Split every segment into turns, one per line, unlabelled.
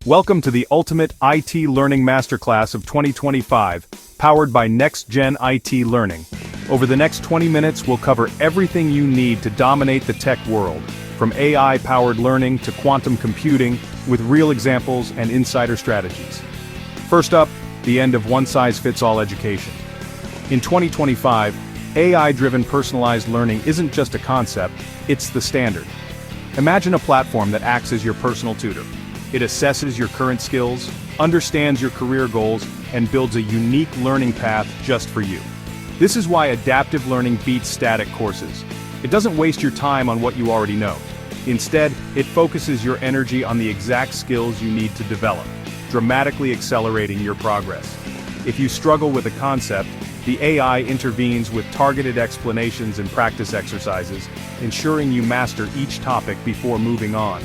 Welcome to the Ultimate IT Learning Masterclass of 2025, powered by NextGen IT Learning. Over the next 20 minutes, we'll cover everything you need to dominate the tech world, from AI-powered learning to quantum computing, with real examples and insider strategies. First up, the end of one-size-fits-all education. In 2025, AI-driven personalized learning isn't just a concept, it's the standard. Imagine a platform that acts as your personal tutor. It assesses your current skills, understands your career goals, and builds a unique learning path just for you. This is why adaptive learning beats static courses. It doesn't waste your time on what you already know. Instead, it focuses your energy on the exact skills you need to develop, dramatically accelerating your progress. If you struggle with a concept, the AI intervenes with targeted explanations and practice exercises, ensuring you master each topic before moving on.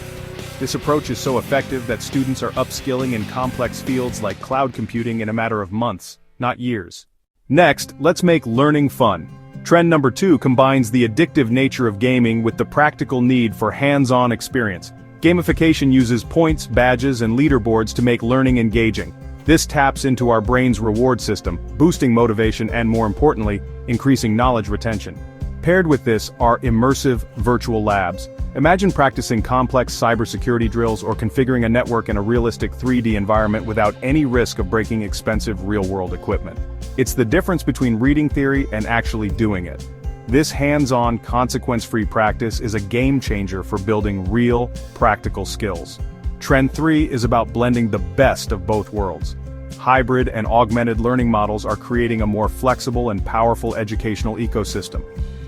This approach is so effective that students are upskilling in complex fields like cloud computing in a matter of months, not years. Next, let's make learning fun. Trend number 2 combines the addictive nature of gaming with the practical need for hands-on experience. Gamification uses points, badges, and leaderboards to make learning engaging. This taps into our brain's reward system, boosting motivation and, more importantly, increasing knowledge retention. Paired with this are immersive virtual labs. Imagine practicing complex cybersecurity drills or configuring a network in a realistic 3D environment without any risk of breaking expensive real-world equipment. It's the difference between reading theory and actually doing it. This hands-on, consequence-free practice is a game-changer for building real, practical skills. Trend 3 is about blending the best of both worlds. Hybrid and augmented learning models are creating a more flexible and powerful educational ecosystem.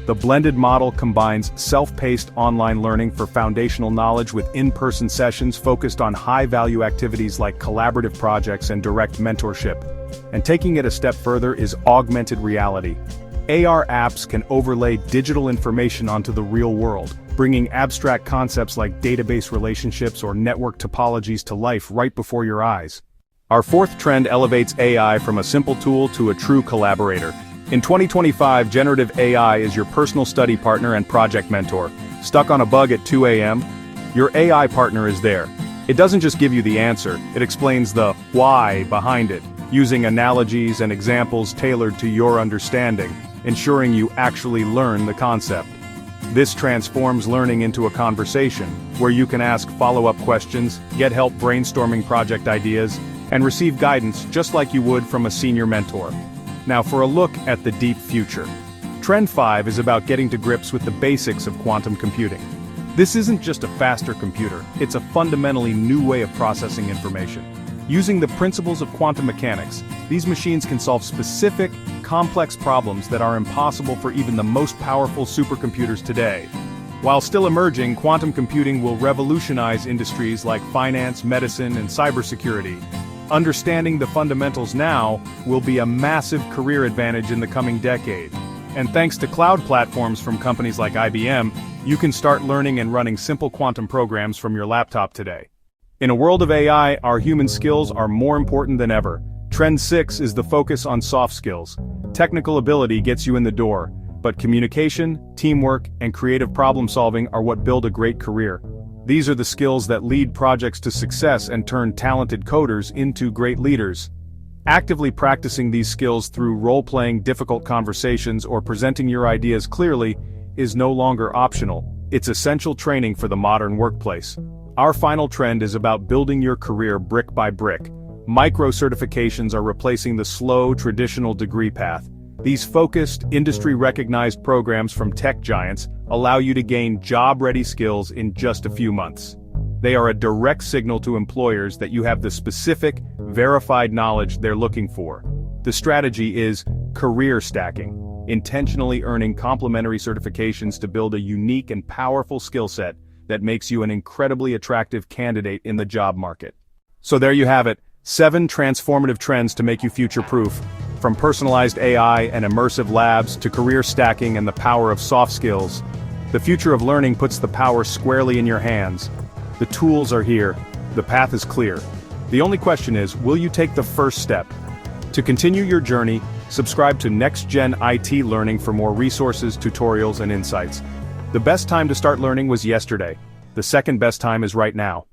The blended model combines self-paced online learning for foundational knowledge with in-person sessions focused on high-value activities like collaborative projects and direct mentorship. And taking it a step further is augmented reality. AR apps can overlay digital information onto the real world, bringing abstract concepts like database relationships or network topologies to life right before your eyes. Our fourth trend elevates AI from a simple tool to a true collaborator. In 2025, generative AI is your personal study partner and project mentor. Stuck on a bug at 2 a.m.? Your AI partner is there. It doesn't just give you the answer, it explains the why behind it, using analogies and examples tailored to your understanding, ensuring you actually learn the concept. This transforms learning into a conversation, where you can ask follow-up questions, get help brainstorming project ideas, and receive guidance just like you would from a senior mentor. Now for a look at the deep future. Trend 5 is about getting to grips with the basics of quantum computing. This isn't just a faster computer, it's a fundamentally new way of processing information. Using the principles of quantum mechanics, these machines can solve specific, complex problems that are impossible for even the most powerful supercomputers today. While still emerging, quantum computing will revolutionize industries like finance, medicine, and cybersecurity. Understanding the fundamentals now will be a massive career advantage in the coming decade. And thanks to cloud platforms from companies like IBM, you can start learning and running simple quantum programs from your laptop today. In a world of AI, our human skills are more important than ever. Trend 6 is the focus on soft skills. Technical ability gets you in the door, but communication, teamwork, and creative problem solving are what build a great career. These are the skills that lead projects to success and turn talented coders into great leaders. Actively practicing these skills through role-playing difficult conversations or presenting your ideas clearly is no longer optional. It's essential training for the modern workplace. Our final trend is about building your career brick by brick. Micro-certifications are replacing the slow, traditional degree path. These focused, industry-recognized programs from tech giants allow you to gain job-ready skills in just a few months. They are a direct signal to employers that you have the specific, verified knowledge they're looking for. The strategy is career stacking, intentionally earning complementary certifications to build a unique and powerful skill set that makes you an incredibly attractive candidate in the job market. So there you have it, 7 transformative trends to make you future-proof. From personalized AI and immersive labs to career stacking and the power of soft skills, the future of learning puts the power squarely in your hands. The tools are here, the path is clear. The only question is, will you take the first step? To continue your journey, subscribe to NextGen IT Learning for more resources, tutorials, and insights. The best time to start learning was yesterday. The second best time is right now.